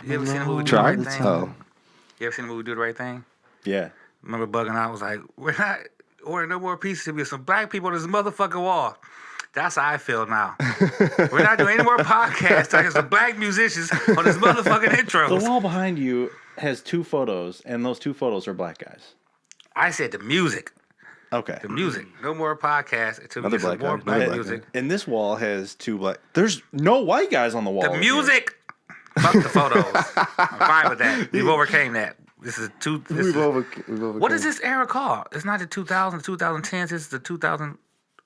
You ever seen the movie Do the Tried? Right Thing? Oh. You ever seen the movie Do the Right Thing? Yeah. Remember bugging out was like, we're not ordering no more pieces. There'll be some black people on this motherfucking wall. That's how I feel now. We're not doing any more podcasts. There's some black musicians on this motherfucking The intros. wall behind you has 2 photos, and those 2 photos are black guys. I said the music. Okay. The music. No more podcasts until we Another get some black more guy. black Another black music. And this wall has 2 black. There's no white guys on the wall. The music. Fuck the photos. I'm fine with that. We've overcame that. This is We've overcome. What is this era called? It's not the 2000s, 2010s. It's the 2000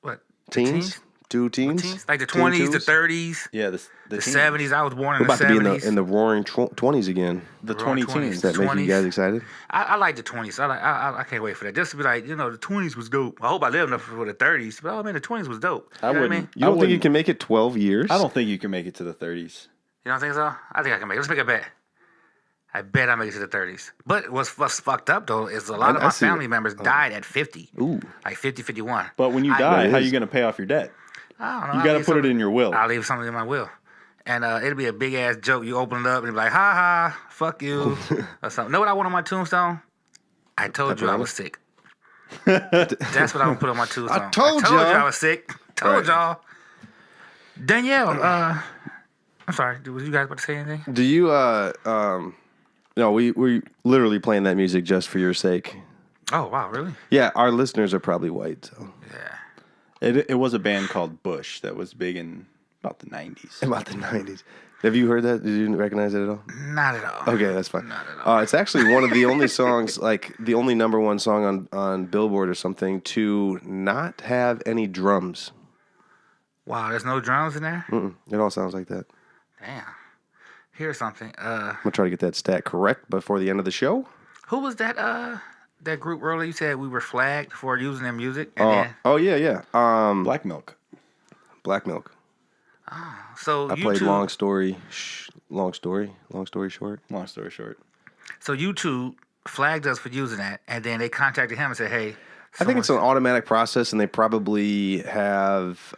what? The Teens? Two teens? Teens? Like the Teen 20s, the twos? 30s, Yeah, the teens. 70s. I was born in We're the about to be 70s. in the roaring 20s again. The Roaring 20 20s. teens. Does that make you 20s. guys excited? I like the 20s. I can't wait for that. Just to be like, the 20s was dope. I hope I live enough for the 30s. But, the 20s was dope. You know what I mean? You don't think you can make it 12 years? I don't think you can make it to the 30s. You don't think so? I think I can make it. Let's make a bet. I bet I make it to the 30s. But what's fucked up, though, is a lot of I my see. family members died at 50. Ooh. Like 50, 51. But when you I- die, That how are is- you going to pay off your debt? I don't know. You I'll got to leave put it something- in your will. I'll leave something in my will. And it'll be a big ass joke. You open it up and you'll be like, ha ha, fuck you. Or something. Know what I want on my tombstone? I told you I was sick. That's what I'm gonna put on my tombstone. I told you y'all. I was sick. Told y'all. Danielle, I'm sorry. Was you guys about to say anything? Do you, no, we literally playing that music just for your sake. Oh, wow, really? Yeah, our listeners are probably white, so. Yeah. It was a band called Bush that was big in about the 90s. About the 90s. Have you heard that? Did you recognize it at all? Not at all. Okay, that's fine. Not at all. It's actually one of the only songs, like the only number one song on Billboard or something, to not have any drums. Wow, there's no drums in there? It all sounds like that. Damn. Here's something. I'm going to try to get that stat correct before the end of the show. Who was that that group earlier? You said we were flagged for using their music? And then, Yeah. Black Milk. Black Milk. so I you played two, Long Story Short. Long story short. So YouTube flagged us for using that, and then they contacted him and said, "Hey, I think it's an automatic process, and they probably have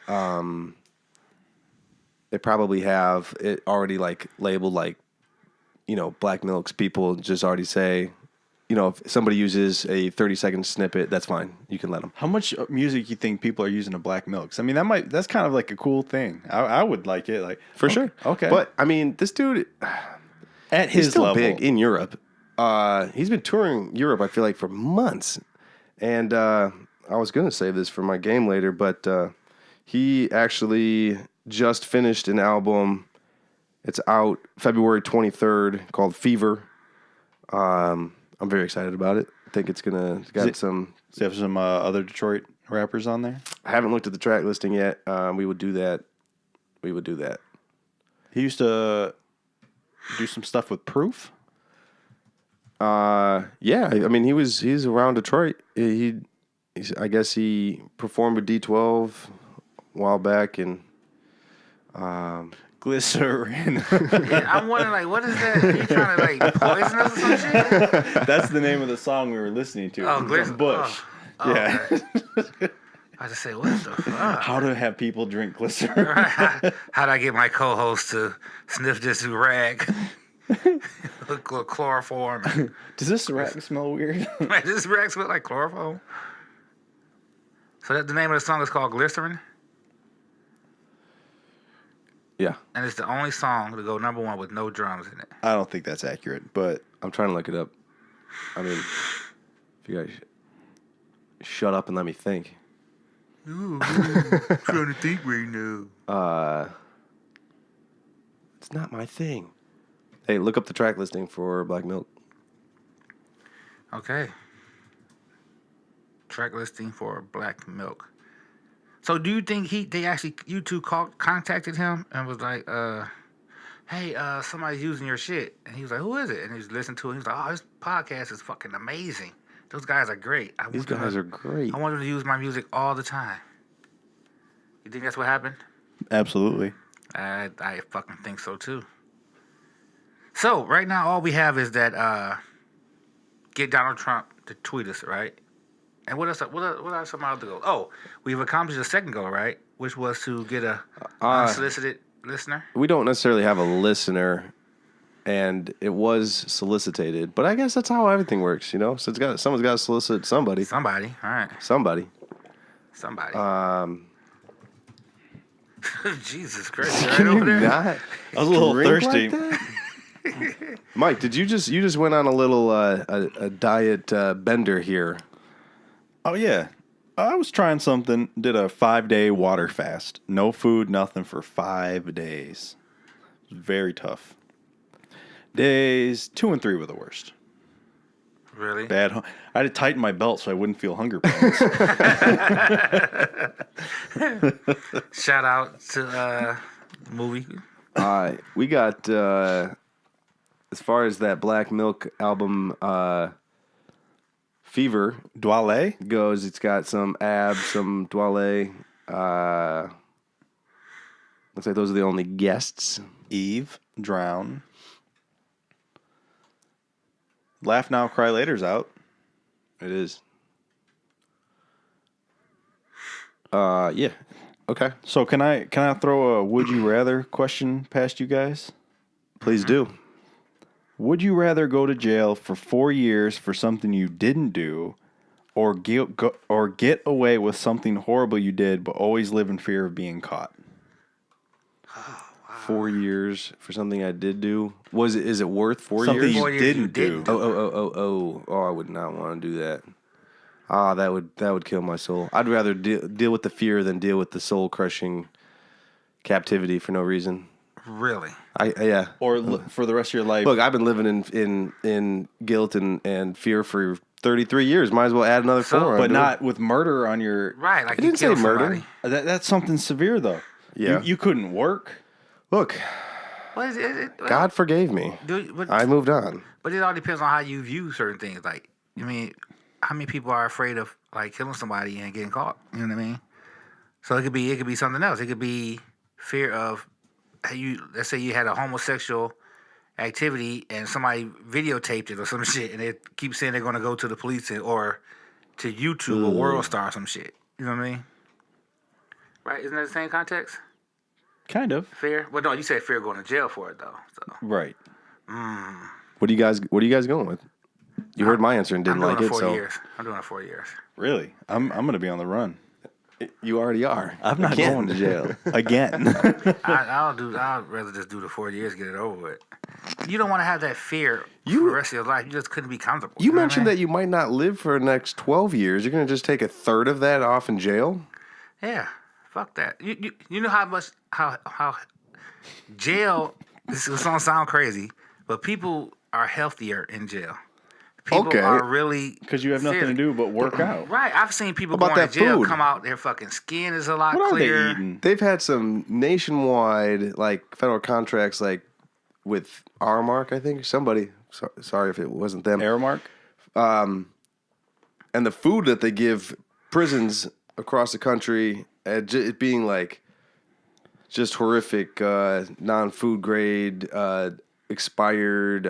it already like labeled like, Black Milk's people just already say, if somebody uses a 30-second snippet, that's fine. You can let them. How much music you think people are using to Black Milk? I mean, that's kind of like a cool thing. I would like it, like For sure. Okay, But, I mean, this dude, at he's his still level, big in Europe. He's been touring Europe, I feel like, for months. And I was going to save this for my game later, but he actually just finished an album. It's out February 23rd called Fever. I'm very excited about it. I think it's got some... Does he have some other Detroit rappers on there? I haven't looked at the track listing yet. We would do that. He used to do some stuff with Proof. Yeah. I mean, he's around Detroit. I guess he performed with D12 a while back, and Glycerin. Yeah, I'm wondering, like, what is that? He trying to like poison us or some shit? That's the name of the song we were listening to. Oh, from Glycerin. Bush. Oh, Yeah. okay. I just say, what the fuck? How to have people drink glycerin. How'd I get my co-host to sniff this rag? Chloroform. Does this rag smell weird? Does this rag smell like chloroform? So that the name of the song is called Glycerin, yeah. and it's the only song to go number one with no drums in it. I don't think that's accurate, but I'm trying to look it up. I mean, if you guys shut up and let me think. Ooh, I'm trying to think right now. It's not my thing. Hey, look up the track listing for Black Milk. Okay. Track listing for Black Milk. So do you think you two contacted him and was like, hey, somebody's using your shit? And he was like, who is it? And he was listening to it. He was like, oh, this podcast is fucking amazing. Those guys are great. These guys are great. I want them to use my music all the time. You think that's what happened? absolutely. I fucking think so too. So right now, all we have is that get Donald Trump to tweet us, right? And what else? What are some other goals? Oh, we've accomplished a second goal, right? Which was to get a unsolicited listener. We don't necessarily have a listener. and it was solicited. But I guess that's how everything works, you know. So someone's got to solicit somebody. Somebody. All right. Somebody. Somebody. Um, Jesus Christ. Right can you over there. not? I was a little drink thirsty. like that? Mike, you just went on a little a diet bender here? Oh yeah, I was trying something. Did a 5-day water fast. No food, nothing for 5 days. It was very tough. Days 2 and 3 were the worst. Really? Bad. I had to tighten my belt so I wouldn't feel hunger pains. Shout out to movie. We got as far as that Black Milk album Fever Dwale. goes, it's got some Ab, some Dwale. Looks like those are the only guests. Eve, Drown. Laugh Now, Cry Later's out. It is. Yeah. Okay. So can I throw a would you rather question past you guys? Please do. Would you rather go to jail for 4 years for something you didn't do, or get away with something horrible you did, but always live in fear of being caught? 4 years for something I did do. Is it worth 4 Something years? you 4 years didn't you do. didn't do. Oh! I would not want to do that. That would kill my soul. I'd rather deal with the fear than deal with the soul crushing captivity for no reason. Really? Yeah. Or for the rest of your life? Look, I've been living in guilt and fear for 33 years. Might as well add another So- 4. but not with murder on your. Right. Like I you didn't say killed murder. somebody. That's something severe though. Yeah. You couldn't work. Look, What is it? God forgave me. I moved on. But it all depends on how you view certain things. Like, I mean, how many people are afraid of like killing somebody and getting caught? You know what I mean? So it could be something else. It could be fear of let's say you had a homosexual activity and somebody videotaped it or some shit, and they keep saying they're going to go to the police or to YouTube or World Star or some shit. You know what I mean? Right? Isn't that the same context? Kind of. Fear? Well, no, you said fear of going to jail for it though. So Right. What are you guys going with? You heard my answer and didn't I'm doing like it it, 4 so years. I'm doing it 4 years. Really? I'm going to be on the run. you already are. I'm not Again. going to jail again. I'd rather just do the 4 years, get it over with. You don't want to have that fear for the rest of your life. You just couldn't be comfortable. You mentioned that you might not live for the next 12 years. You're going to just take a third of that off in jail? Yeah, fuck that. You know how jail. This is gonna sound crazy, but people are healthier in jail. People Okay. are really Because you have nothing to do but work out. Right, I've seen people How go about into that jail, food? come out, their fucking skin is a lot What are clearer. they eating? They've had some nationwide, like, federal contracts, like, with Aramark, I think. Somebody. Sorry if it wasn't them. Aramark? And the food that they give prisons across the country, it being, like, just horrific, non-food grade, expired,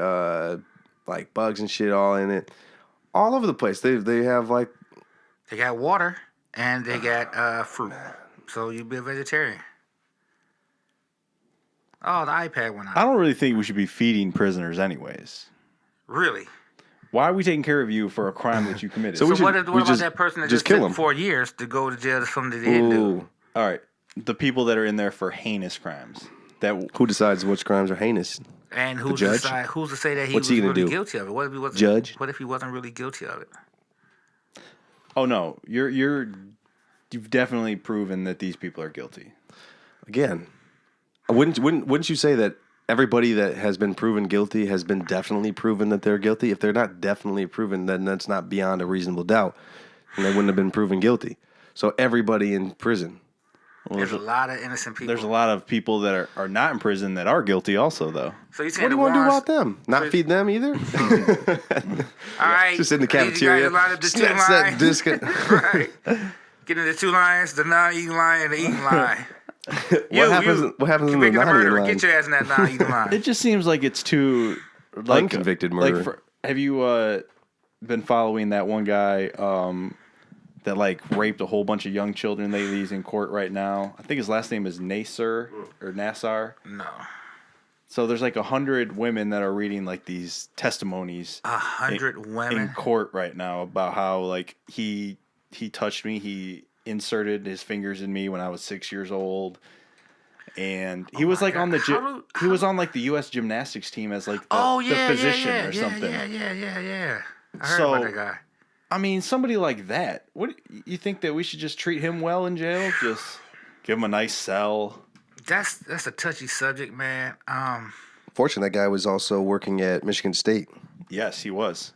like bugs and shit all in it, all over the place. They have like They got water and they got fruit, so you be a vegetarian. Oh, the iPad went I out. don't really think we should be feeding prisoners anyways. Really? Why are we taking care of you for a crime that you committed? So we So what, should- what we about just- that person that just just kill took him. 4 years to go to jail for something they didn't do? ooh, All right. The people that are in there for heinous crimes. That who decides which crimes are heinous? And who's judge? who's to say that he What's was he gonna really do? guilty of it? What if he wasn't? Judge? What if he wasn't really guilty of it? Oh no, you've definitely proven that these people are guilty. Again, wouldn't you say that everybody that has been proven guilty has been definitely proven that they're guilty? If they're not definitely proven, then that's not beyond a reasonable doubt, and they wouldn't have been proven guilty. So everybody in prison. There's a lot of innocent people. There's a lot of people that are not in prison that are guilty also though. So you saying What do you the want to do ones- about them? Not feed them either? All right, Just in the these guys cafeteria. line up the two Snatch that lines. disc. Right. Get in the two lines, the non-eating line and the eating line. What happens in the convicted non-eating murderer, line? get your ass in that non-eating line. It just seems like it's too like Unconvicted murder. Like have you been following that one guy that like raped a whole bunch of young children lately? He's in court right now. I think his last name is Nasser or Nassar. No. So there's like 100 women that are reading like these testimonies 100 women. in court right now about how like he touched me. He inserted his fingers in me when I was 6 years old. And he was like God. on the How he was on like the U.S. gymnastics team as like the, Oh yeah, the physician yeah, or yeah, something. Yeah. I heard So- about that guy. I mean, somebody like that. What you think that we should just treat him well in jail? Just give him a nice cell. That's a touchy subject, man. Fortunately, that guy was also working at Michigan State. Yes, he was.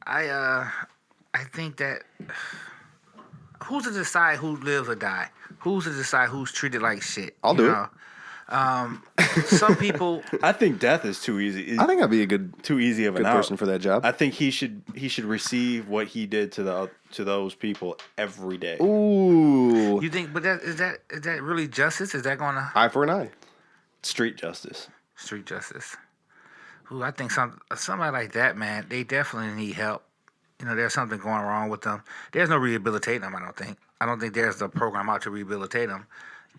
I think that who's to decide who lives or die? Who's to decide who's treated like shit? I'll do it. Some people. I think death is too easy. I think I'd be a good Too easy of an out. person for that job. I think he should receive what he did to those people every day. Ooh, You think? But is that really justice? Is that gonna eye for an eye. Street justice. street justice? Who I think somebody like that, man, they definitely need help. You know, there's something going wrong with them. There's no rehabilitating them. I don't think there's a program out to rehabilitate them.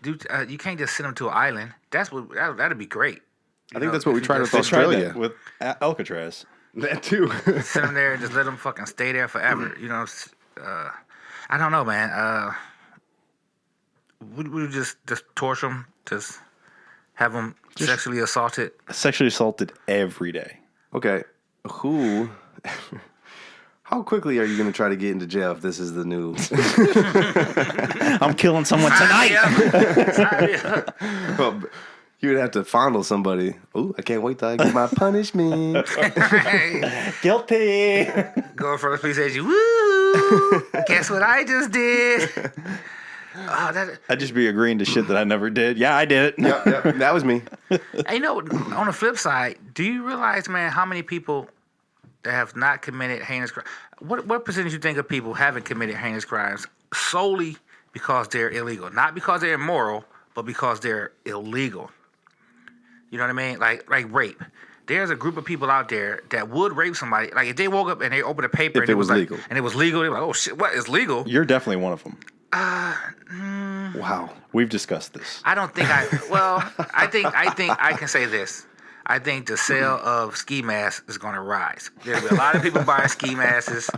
Dude, you can't just send them to an island. That'd be great. I think that's what we tried with They tried Australia. that with Alcatraz. That too. Send them there and just let them fucking stay there forever. You know, I don't know, man. We just torture them, just have them sexually assaulted. Sexually assaulted every day. Okay, who? How quickly are you going to try to get into jail if this is the new? I'm killing someone tonight. Well, you would have to fondle somebody. Ooh, I can't wait till I get my punishment. Guilty. Going for the police station. Woo! Guess what I just did? Oh, I'd just be agreeing to shit that I never did. Yeah, I did it. Yep, that was me. Hey, you know, on the flip side, do you realize, man, how many people that have not committed heinous crimes? What percentage you think of people haven't committed heinous crimes solely because they're illegal? Not because they're immoral, but because they're illegal. You know what I mean? Like rape. There's a group of people out there that would rape somebody. Like if they woke up and they opened a paper If and it was like, legal. and it was legal, they were like, oh shit, what is legal? You're definitely one of them. Wow. We've discussed this. I don't think I think I can say this. I think the sale of ski masks is going to rise. There'll be a lot of people buying ski masks.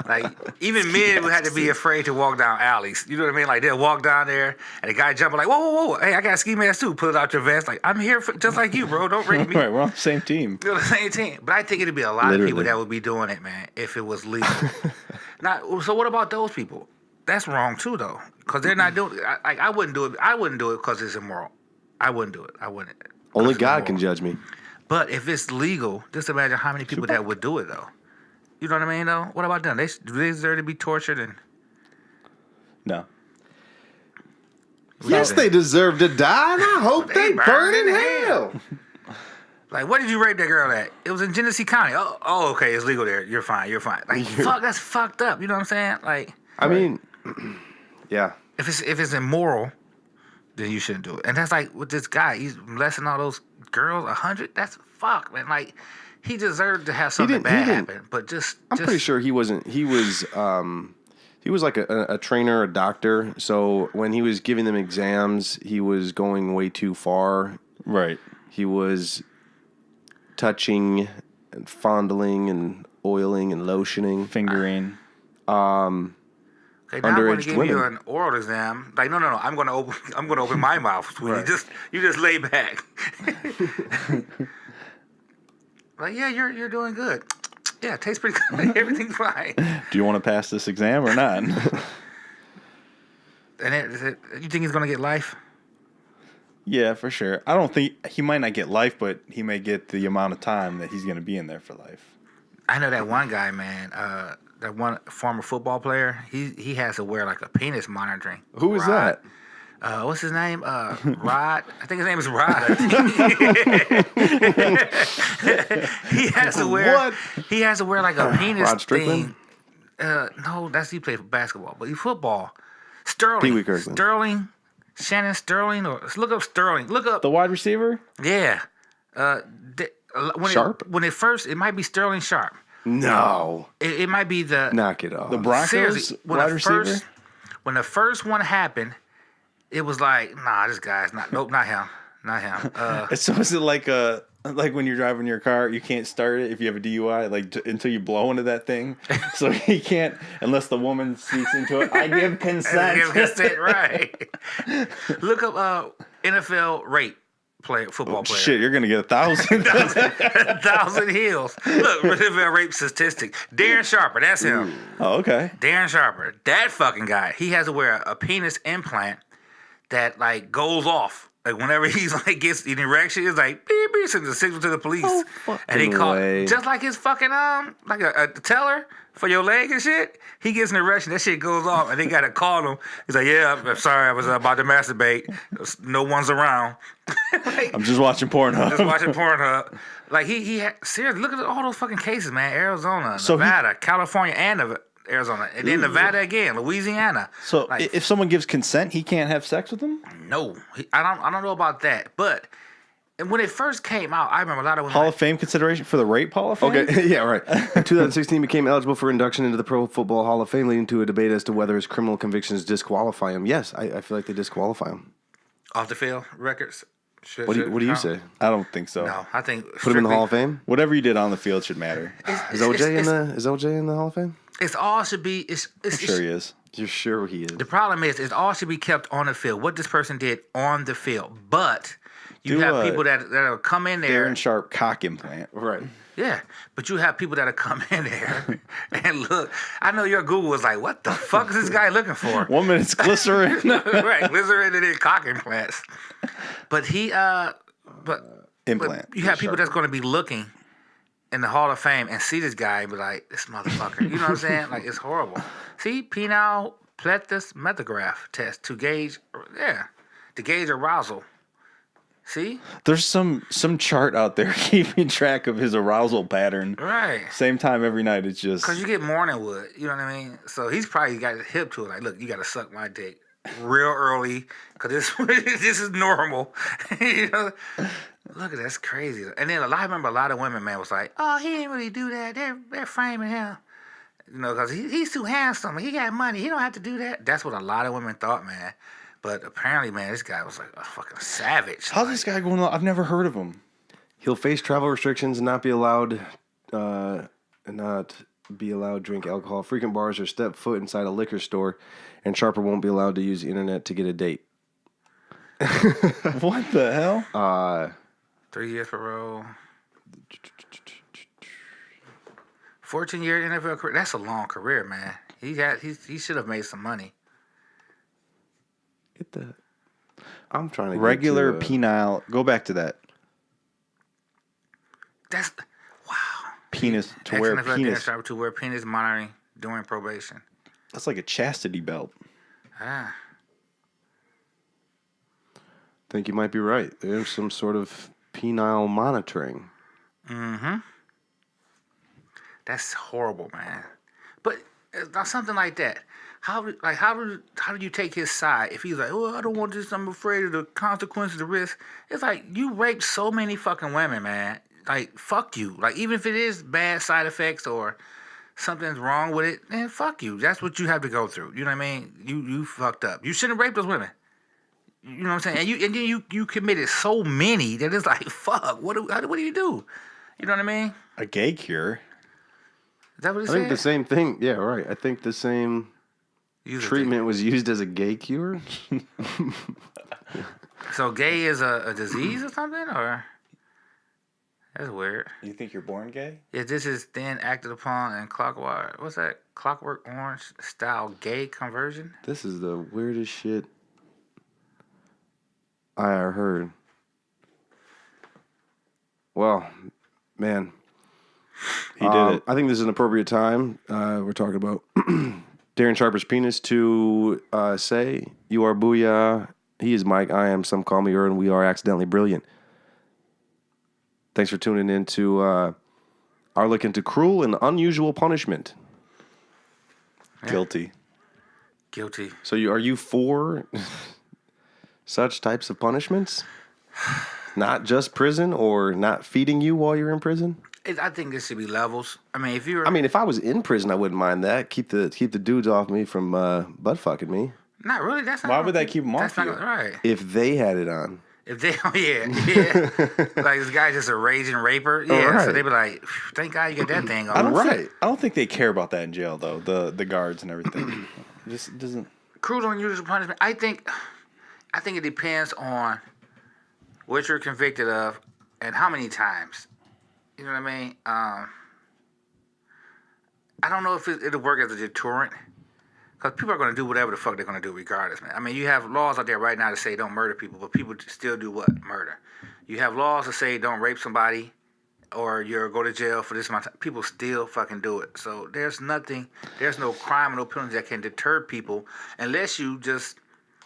Like, even men would have to be afraid to walk down alleys. You know what I mean? Like, they'll walk down there, and the guy jumping like, whoa. Hey, I got a ski mask, too. Pull it out your vest. Like, I'm here just like you, bro. Don't rape me. Right, we're on the same team. We're on the same team. But I think it'd be a lot of people Literally. that would be doing it, man, if it was legal. So what about those people? That's wrong, too, though. Because they're not doing it. I wouldn't do it. I wouldn't do it because it's immoral. I wouldn't do it. I wouldn't. Only 'Cause it's God immoral. can judge me. But if it's legal, just imagine how many people that would do it, though. You know what I mean, though? What about them? Do they deserve to be tortured? And No. Yes, they deserve to die, and I hope they burn in hell. Like, where did you rape that girl at? It was in Genesee County. Oh, okay, it's legal there. You're fine. Like, fuck, that's fucked up. You know what I'm saying? Like, I mean, yeah. if it's immoral, then you shouldn't do it. And that's like with this guy. He's molesting all those girls. 100. That's fuck, man. Like, he deserved to have something didn't- bad he didn't- happen. But I'm pretty sure he wasn't. He was like a trainer, a doctor. So when he was giving them exams, he was going way too far. Right. He was touching and fondling and oiling and lotioning. Fingering. Okay, now I'm going to underage give women. you an oral exam. Like, no. I'm going to open my mouth, sweetie. Right. You just lay back. Like, yeah, you're doing good. Yeah, tastes pretty good. Everything's fine. Do you want to pass this exam or not? And you think he's going to get life? Yeah, for sure. I don't think he might not get life, but he may get the amount of time that he's going to be in there for life. I know that one guy, man. That one former football player. He has to wear like a penis monitoring. Who is rod. that? What's his name? Rod. I think his name is Rod. He has to wear. What? He has to wear like a penis Rod Strickland? thing. No, he played for basketball, but he football. Sterling. Pee Wee Kirkland. Sterling. Shannon Sterling, or look up Sterling. Look up. The wide receiver? Yeah. Sharp? It might be Sterling Sharp. No. It might be the Knock it off. The Broncos seriously, wide receiver? when the first one happened, it was like, nah, this guy's not. Nope, not him. not him. So is it like when you're driving your car, you can't start it if you have a DUI, until you blow into that thing. So he can't unless the woman speaks into it. I give consent. Give consent, right? Look up NFL rape football player. Shit, you're gonna get 1,000. 1,000 heels. Look, NFL rape statistic. Darren Sharper, that's him. Oh, okay. Darren Sharper, that fucking guy. He has to wear a penis implant that like goes off. Like whenever he's like gets an erection, it's like beep beep, sends a signal to the police, and he call way. just like his fucking like a teller for your leg and shit. He gets an erection, that shit goes off, and they gotta call him. He's like, "Yeah, I'm sorry, I was about to masturbate. No one's around." Like, I'm just watching Pornhub. just watching Pornhub. Like he seriously, look at all those fucking cases, man. Arizona, So Nevada, California, and Arizona, and then Nevada again, Louisiana. So like, if someone gives consent, he can't have sex with them? no, I don't know about that. But when it first came out, I remember a lot of women. Hall of Fame consideration for the rape Hall of Fame? Okay, yeah, right. In 2016, became eligible for induction into the Pro Football Hall of Fame, leading to a debate as to whether his criminal convictions disqualify him. Yes, I feel like they disqualify him. Off the field records. What do you count? say? I don't think so. No, I think Put him in the Hall of Fame? Whatever you did on the field should matter. Is OJ in the Hall of Fame? It's all should be. I'm sure he is. You're sure he is. The problem is, it all should be kept on the field. What this person did on the field, but you Do have a people that'll come in there. Darren Sharp cock implant. Right. Yeah, but you have people that'll come in there and look. I know your Google was like, "What the fuck is this guy looking for?" 1 minute's glycerin. Right, glycerin and then cock implants. But Implant. But you have people that's going to be looking in the Hall of Fame and see this guy and be like, "This motherfucker," you know what I'm saying? Like, it's horrible. See, penile plethys methograph test to gauge arousal. See, There's some chart out there keeping track of his arousal pattern. right? Same time every night. It's just Because you get morning wood, you know what I mean? So he's probably got his hip to it. Like, look, you got to suck my dick real early because this is normal. You know? Look at that's crazy. And then I remember a lot of women, man, was like, "Oh, he didn't really do that. They're framing him, you know, because he's too handsome. He got money. He don't have to do that." That's what a lot of women thought, man. But apparently, man, this guy was like a fucking savage. how's this guy going on? I've never heard of him. He'll face travel restrictions and not be allowed to drink alcohol. Frequent bars or step foot inside a liquor store, and Sharper won't be allowed to use the internet to get a date. What the hell? 3 years parole. 14-year NFL career. That's a long career, man. He should have made some money. Get the. I'm trying to Regular get to, penile. Go back to that. That's wow. Penis to wear Ex-NFL penis. Sharper to wear penis monitoring during probation. That's like a chastity belt. Ah. think you might be right. There's some sort of penile monitoring. Mm-hmm. That's horrible, man. But now something like that. How do you take his side if he's like, oh, I don't want this, I'm afraid of the consequences, the risk. It's like you raped so many fucking women, man. Like, fuck you. Like, even if it is bad side effects or something's wrong with it, then fuck you. That's what you have to go through. You know what I mean? You fucked up. You shouldn't have raped those women. You know what I'm saying? And then you committed so many that it's like, fuck. What do you do? You know what I mean? A gay cure. Is that what it I said? think the same thing. Yeah, right. I think the same Use it treatment was used as a gay cure. So gay is a disease or something? Or that's weird. You think you're born gay? If this is then acted upon in Clockwork Orange style gay conversion? This is the weirdest shit I ever heard. Well, man. He did it. I think this is an appropriate time. We're talking about Darren Sharper's penis to say, you are Booyah. He is Mike. I am Some Call Me Earl, and we are accidentally brilliant. Thanks for tuning in to our look into cruel and unusual punishment. Guilty. Guilty. So are you for such types of punishments? Not just prison or not feeding you while you're in prison? I think there should be levels. I mean, if you're... I mean, if I was in prison, I wouldn't mind that. Keep the dudes off me from butt fucking me. Not really. That's not Why would that keep them that's off not you? right. If they had it on. If they, oh yeah, like this guy's just a raging raper, yeah. Right. So they be like, "Thank God you get that thing I on." don't Right. think, I don't think they care about that in jail though. The guards and everything. It just doesn't. Cruel and unusual punishment. I think it depends on what you're convicted of and how many times. You know what I mean? I don't know if it'll work as a deterrent. Because people are going to do whatever the fuck they're going to do regardless, man. I mean, you have laws out there right now that say don't murder people, but people still do what? Murder. You have laws that say don't rape somebody or you'll go to jail for this amount of time. People still fucking do it. So there's no crime or no penalty that can deter people unless you just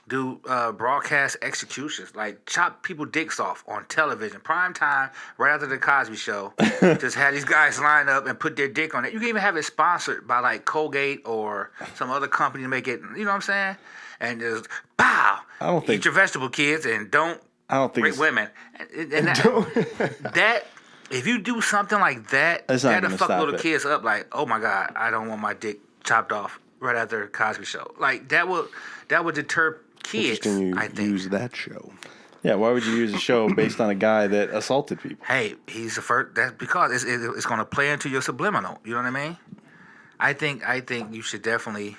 do broadcast executions, like chop people dicks off on television, prime time, right after the Cosby Show. Just have these guys line up and put their dick on it. You can even have it sponsored by like Colgate or some other company to make it. You know what I'm saying? And just pow. I don't think- eat your vegetable, kids, and don't I don't think rape it's, women. And that if you do something like that, That's not that'll gonna fuck stop little it. kids up. Like, oh my God, I don't want my dick chopped off right after the Cosby Show. Like that would deter kids. Interesting you I think. use that show. Yeah, why would you use a show based on a guy that assaulted people? Hey, he's the first. That's because it's going to play into your subliminal. You know what I mean? I think you should definitely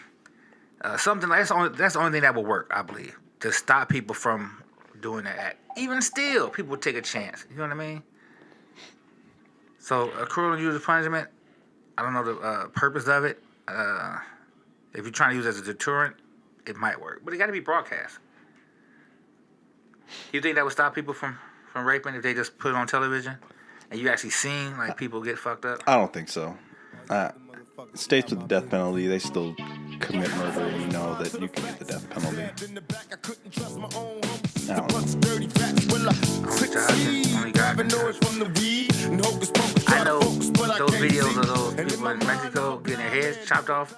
something like that's the only thing that will work. I believe to stop people from doing that act. Even still, people would take a chance. You know what I mean? So, cruel and unusual punishment. I don't know the purpose of it. If you're trying to use it as a deterrent, it might work, but it got to be broadcast. You think that would stop people from raping if they just put it on television and you actually seen like people get fucked up? I don't think so. States with the death penalty, they still commit murder, and you know that you can get the death penalty. I don't know. I know those videos of those people in Mexico getting their heads chopped off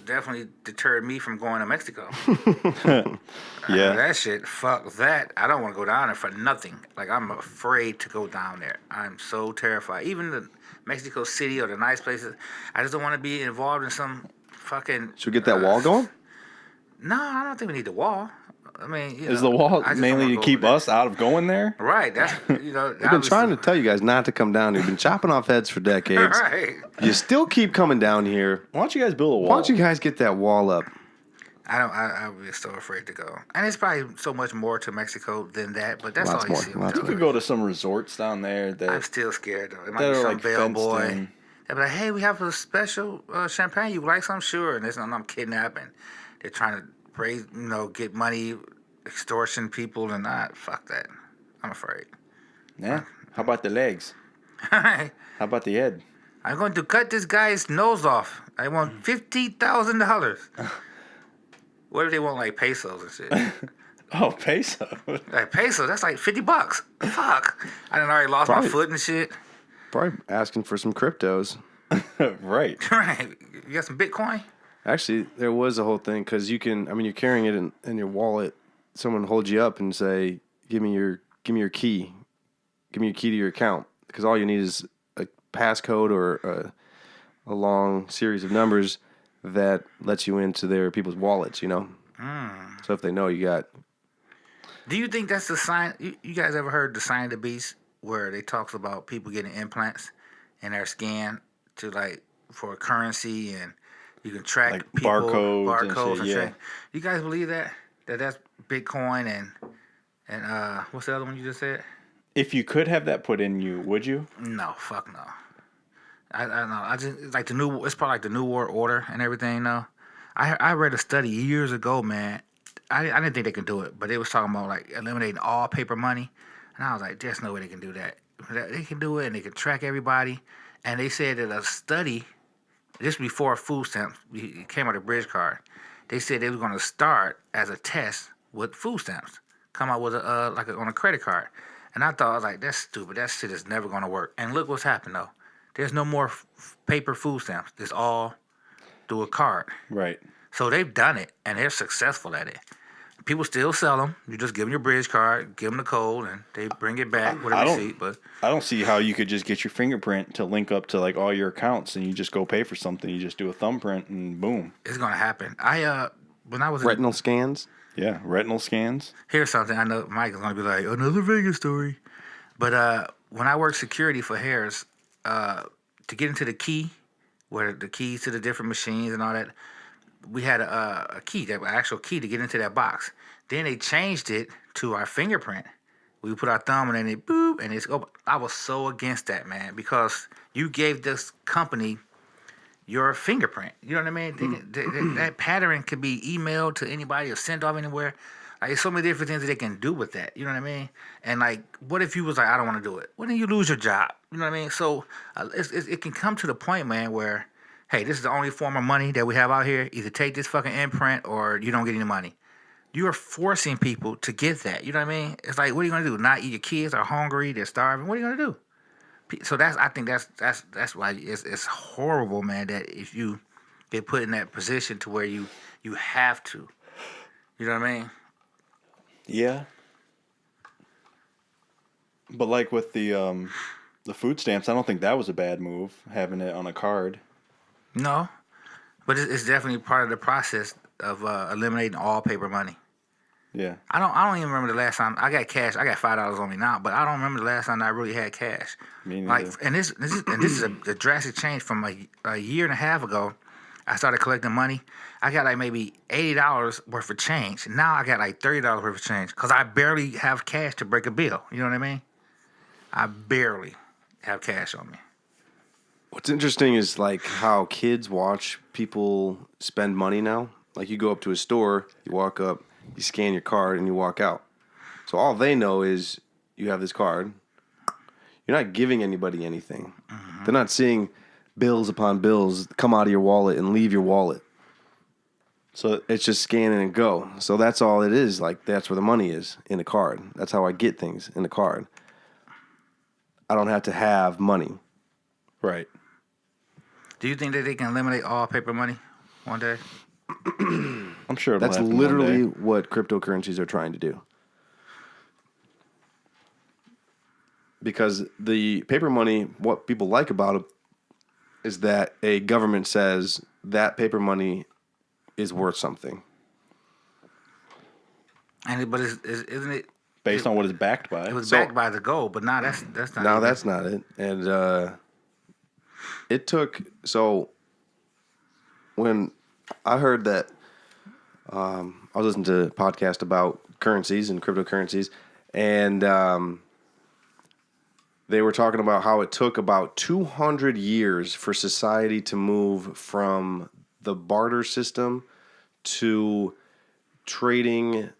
definitely deterred me from going to Mexico. Yeah. That shit, fuck that. I don't want to go down there for nothing. Like, I'm afraid to go down there. I'm so terrified. Even the Mexico City or the nice places, I just don't want to be involved in some fucking... Should we get that wall going? No, I don't think we need the wall. I mean, Is the wall I just don't mainly wanna to go keep over there. us out of going there? Right, that's, you know... We've been trying to tell you guys not to come down here. We've been chopping off heads for decades. Right. You still keep coming down here. Why don't you guys build a wall? Why don't you guys get that wall up? I would be so afraid to go. And it's probably so much more to Mexico than that, but that's Lots all you more, see. lots You more. could go to some resorts down there I'm that still scared, though. It might that be are some like bellboy. fenced in. They'll be like, hey, we have a special champagne. You like some? Sure. And it's not I'm kidnapping. They're trying to raise, get money, extortion people, and not. Fuck that. I'm afraid. Yeah. How about the legs? I'm How about the head? going to cut this guy's nose off. I want $50,000. What if they want like pesos and shit? Oh, peso. Like peso, that's like $50. Fuck. I done already lost Probably. my foot and shit. Probably asking for some cryptos. Right. Right. You got some Bitcoin? Actually, there was a whole thing because you're carrying it in your wallet. Someone holds you up and say, "Give me your key. Give me your key to your account." Because all you need is a passcode or a long series of numbers that lets you into their people's wallets. So if they know you got, Do you think that's the sign? You guys ever heard the sign of the beast where they talks about people getting implants in their skin to like for currency and you can track Like people, barcodes and shit, yeah. track. You guys believe that that's Bitcoin and what's the other one you just said? If you could have that put in you, would you? No, fuck no. I don't know. I just like it's probably like the New World Order and everything. No, I read a study years ago, man. I didn't think they could do it, but they was talking about like eliminating all paper money, and I was like, there's no way they can do that. They can do it, and they can track everybody. And they said that a study, this before food stamps, it came out of Bridge Card. They said they were going to start as a test with food stamps, come out with on a credit card. And I thought, I was like, that's stupid. That shit is never going to work. And look what's happened though. There's no more paper food stamps. It's all through a card. Right. So they've done it, and they're successful at it. People still sell them. You just give them your Bridge Card, give them the code, and they bring it back with a receipt. But I don't see how you could just get your fingerprint to link up to like all your accounts, and you just go pay for something. You just do a thumbprint, and boom. it's gonna happen. When I was retinal scans. Yeah, retinal scans. Here's something I know Mike is gonna be like, another Vegas story. But when I worked security for Harris, to get into the key, where the keys to the different machines and all that, we had a key, that actual key to get into that box. Then they changed it to our fingerprint. We put our thumb and then it boop and it's open. I was so against that, man, because you gave this company your fingerprint. You know what I mean? That pattern could be emailed to anybody or sent off anywhere. Like, there's so many different things that they can do with that. You know what I mean? And like, what if you was like, I don't want to do it? Well, then you lose your job. You know what I mean? So it can come to the point, man, where, hey, this is the only form of money that we have out here. Either take this fucking imprint or you don't get any money. You are forcing people to get that. You know what I mean? It's like, what are you gonna do? Not eat? Your kids are hungry. They're starving. What are you gonna do? So I think that's why it's horrible, man. That if you get put in that position to where you have to. You know what I mean? Yeah. But like with the food stamps, I don't think that was a bad move, having it on a card. No, but it's definitely part of the process of eliminating all paper money. Yeah. I don't even remember the last time I got cash. I got $5 on me now, but I don't remember the last time I really had cash. Me neither. Like, and this is a drastic change from a year and a half ago. I started collecting money. I got like maybe $80 worth of change. Now I got like $30 worth of change because I barely have cash to break a bill. You know what I mean? I barely have cash on me. What's interesting is like how kids watch people spend money now. Like you go up to a store, you walk up, you scan your card, and you walk out. So all they know is you have this card. You're not giving anybody anything. Mm-hmm. They're not seeing bills upon bills come out of your wallet and leave your wallet. So it's just scan in and go. So that's all it is. Like that's where the money is, in the card. That's how I get things, in the card. I don't have to have money. Right. Do you think that they can eliminate all paper money one day? I'm sure it'll That's happen one literally day. what cryptocurrencies are trying to do. Because the paper money, what people like about it is that a government says that paper money is worth something. But isn't it Based on what it's backed by. It was backed by the gold, but now that's not. Now even, that's not it. And it took, so when I heard that, I was listening to a podcast about currencies and cryptocurrencies, and they were talking about how it took about 200 years for society to move from the barter system to trading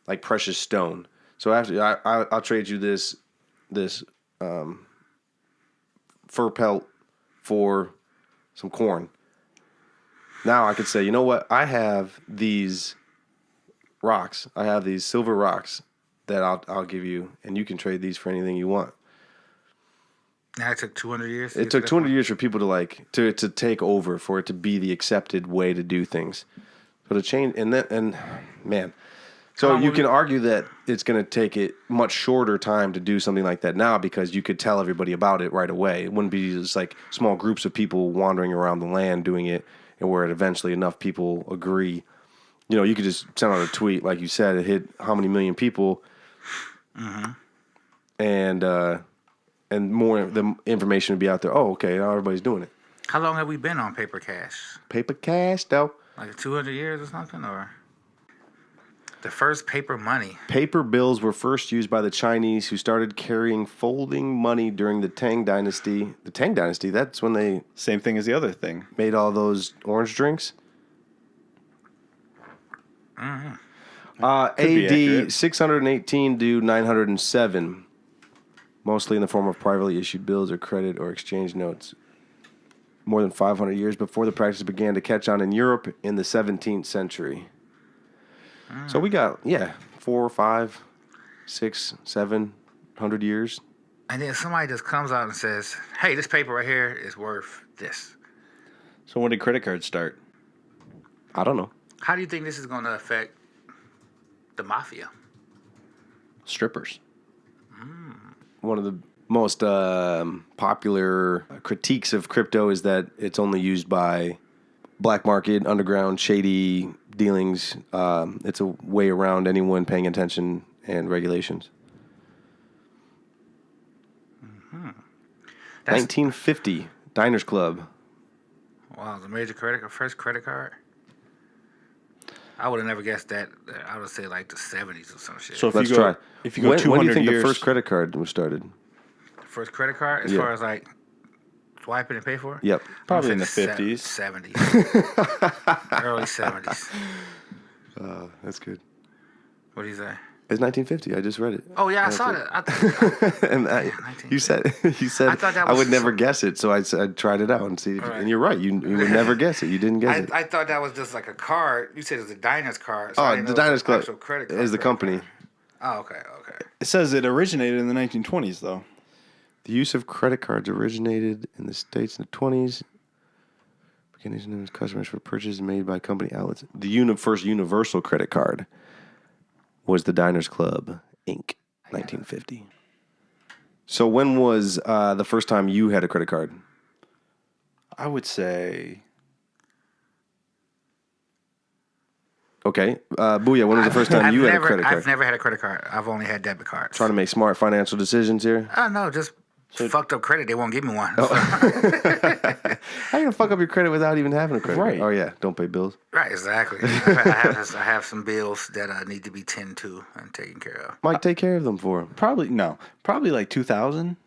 like precious stone. So after I'll trade you this fur pelt for some corn. Now I could say, you know what? I have these rocks. I have these silver rocks that I'll give you, and you can trade these for anything you want. Now it took 200 years. It took 200 years for people to take over, for it to be the accepted way to do things. So to change, and man, so you can argue that it's going to take it much shorter time to do something like that now, because you could tell everybody about it right away. It wouldn't be just like small groups of people wandering around the land doing it, and where eventually enough people agree. You know, you could just send out a tweet, like you said, it hit how many million people, and more the information would be out there. Oh, okay, now everybody's doing it. How long have we been on paper cash? Paper cash, though. Like 200 years or something, or the first paper money. Paper bills were first used by the Chinese, who started carrying folding money during the Tang Dynasty. The Tang Dynasty, that's when they Same thing as the other thing. made all those orange drinks. Mm-hmm. be AD accurate. 618 to 907, mostly in the form of privately issued bills or credit or exchange notes. More than 500 years before the practice began to catch on in Europe in the 17th century. So we got, 4, 5, 6, 700 years. And then somebody just comes out and says, hey, this paper right here is worth this. So when did credit cards start? I don't know. How do you think this is going to affect the mafia? Strippers. One of the most popular critiques of crypto is that it's only used by black market, underground, shady dealings. It's a way around anyone paying attention and regulations. 1950, Diners Club. Wow, the major first credit card. I would have never guessed that. I would say like the 70s or some shit. So if Let's you go, try. If you go when 200 do you think years, the first credit card was started? First credit card, as Yeah. far as like swiping and pay for? Yep. probably in I'm the gonna say 50s. 70s. Early 70s. That's good. What do you say? It's 1950. I just read it. Oh, yeah, I saw that. And you said I thought that I was would never so- guess it, so I tried it out and see. Right. And you're right. You would never guess it. You didn't guess it. I thought that was just like a card. You said it was a Diners card. So I Oh, didn't the know it was Diners an Club actual credit is the credit company. card. Oh, okay. It says it originated in the 1920s, though. The use of credit cards originated in the States in the 20s. Beginning as customers for purchases made by company outlets. The first universal credit card was the Diners Club, Inc., 1950. So when was the first time you had a credit card? I would say Okay. Booyah, when was the first time you had a credit card? I've never had a credit card. I've only had debit cards. Trying to make smart financial decisions here. No, just fucked up credit. They won't give me one. How you gonna fuck up your credit without even having a credit Right. card? Oh yeah, don't pay bills. Right, exactly. I have some bills that need to be tended to and taken care of. Mike, take care of them for him. probably like 2000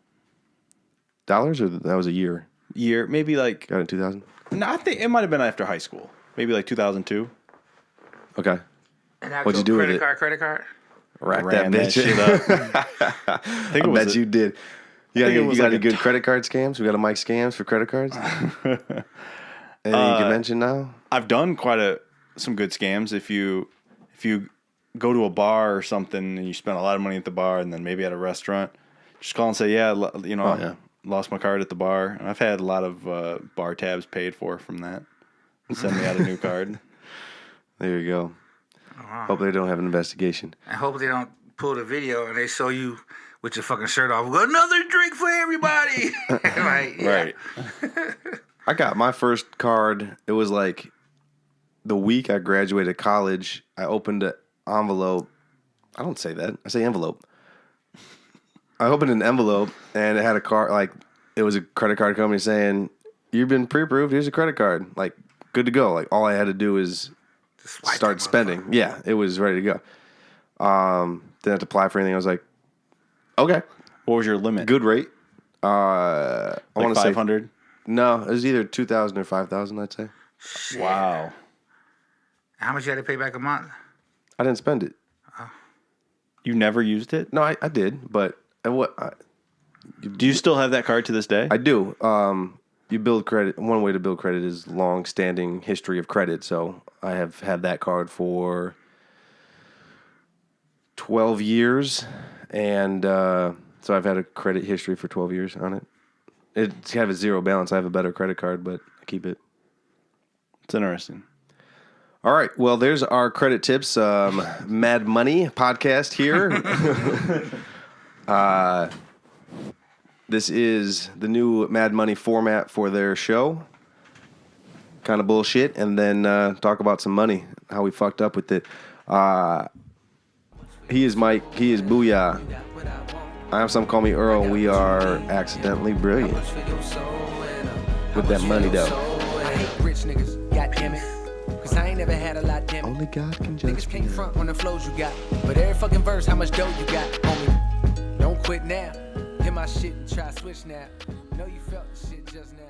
Dollars, or that was a year? year, maybe like Got it in 2000. no, I think it might have been after high school, maybe like 2002. Okay. An What'd you actual do with credit it? card? Rack Ran that bitch. shit up. I think I it was bet a- you did. You think it was got like any a good credit card scams? We got a Mike scams for credit cards. Anything you can mention now? I've done some good scams. If you go to a bar or something and you spend a lot of money at the bar, and then maybe at a restaurant, just call and say, yeah. lost my card at the bar. And I've had a lot of bar tabs paid for from that. Send me out a new card. There you go. Wow. Hope they don't have an investigation. And hopefully they don't pull the video and they show you with your fucking shirt off. Another drink for everybody. Like, yeah. Right. I got my first card. It was like the week I graduated college. I opened an envelope. I don't say that. I say envelope. I opened an envelope and it had a card. Like, it was a credit card company saying, "You've been pre-approved. Here's a credit card. Like, good to go." Like, all I had to do is Just swipe start that spending. Yeah, it was ready to go. Didn't have to apply for anything. I was like, okay, What was your limit? good rate. I Like want to say 500. no. It was either 2,000 or 5,000. I'd say. Shit. Wow. How much you had to pay back a month? I didn't spend it. You never used it? No, I did, but Do you still have that card to this day? I do. You build credit. One way to build credit is long-standing history of credit. So I have had that card for 12 years, and so I've had a credit history for 12 years on it. It's kind of a zero balance. I have a better credit card, but I keep it. It's interesting. All right. Well, there's our credit tips. Mad Money podcast here. This is the new Mad Money format for their show. Kind of bullshit, and then talk about some money, how we fucked up with it. He is Mike. He is Booyah. I have some call me Earl. We are accidentally brilliant with that money, though. I hate rich niggas, goddamn it. Cause I ain't never had a lot, damn it. Only God can judge Niggas me. can't front on the flows you got. But every fucking verse, how much dough you got, homie. Don't quit now. Hit my shit and try switch now. Know you felt the shit just now.